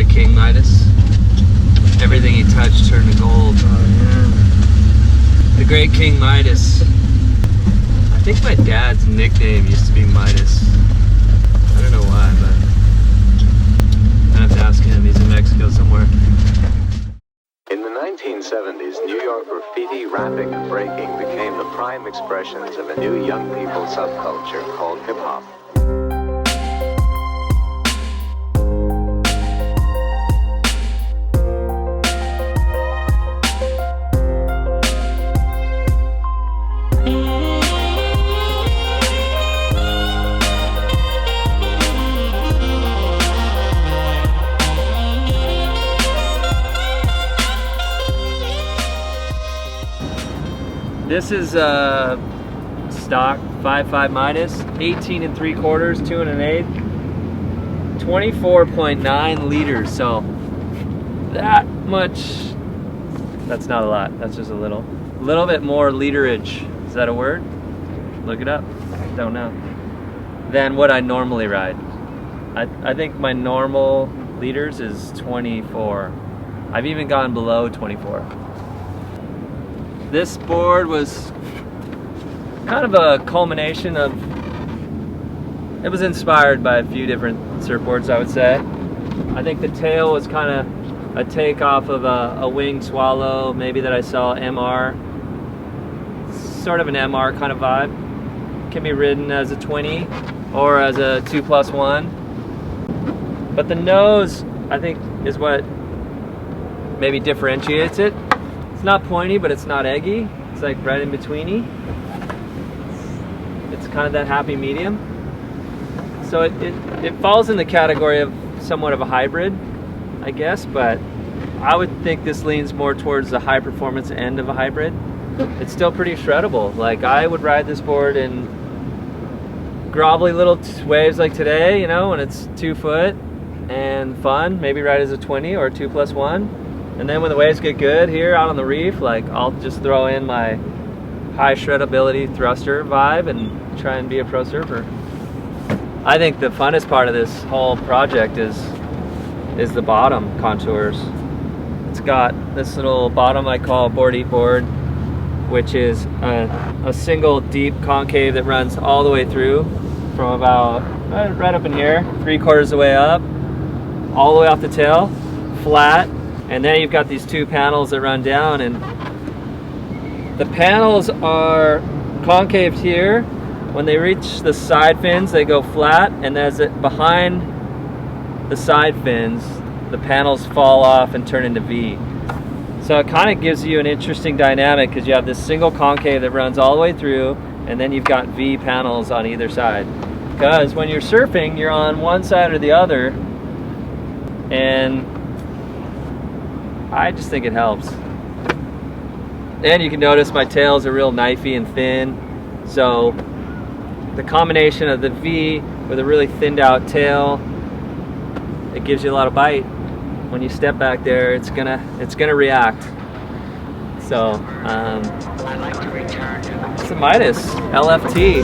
great King Midas. Everything he touched turned to gold. Oh, yeah. The great King Midas. I think my dad's nickname used to be Midas. I don't know why, but I have to ask him. He's in Mexico somewhere. In the 1970s, New York graffiti, rapping, and breaking became the prime expressions of a new young people subculture called hip-hop. This is a stock 5.5 Midas, 18 3/4, 2 1/8, 24.9 liters. So that much, that's not a lot, that's just a little bit more literage. Is that a word? Look it up, don't know. Than what I normally ride. I think my normal liters is 24. I've even gone below 24. This board was kind of a culmination of, it was inspired by a few different surfboards, I would say. I think the tail was kind of a takeoff of a winged swallow, maybe that I saw MR. Sort of an MR kind of vibe. Can be ridden as a 20 or as a 2+1. But the nose, I think, is what maybe differentiates it. It's not pointy, but it's not eggy. It's like right in betweeny. It's kind of that happy medium. So it falls in the category of somewhat of a hybrid, I guess, but I would think this leans more towards the high performance end of a hybrid. It's still pretty shreddable. Like, I would ride this board in grovelly little waves like today, you know, when it's 2 foot and fun. Maybe ride as a 20 or a 2+1. And then when the waves get good here out on the reef, like, I'll just throw in my high shreddability thruster vibe and try and be a pro surfer. I think the funnest part of this whole project is the bottom contours. It's got this little bottom I call board eat board, which is a single deep concave that runs all the way through from about right up in here, 3/4 of the way up, all the way off the tail, flat. And then you've got these 2 panels that run down, and the panels are concaved here. When they reach the side fins, they go flat, and as it behind the side fins, the panels fall off and turn into V. So it kind of gives you an interesting dynamic, because you have this single concave that runs all the way through, and then you've got V panels on either side. Because when you're surfing, you're on one side or the other, and I just think it helps. And you can notice my tails are real knifey and thin, so the combination of the V with a really thinned out tail, it gives you a lot of bite. When you step back there, it's gonna react. So it's a Midas LFT.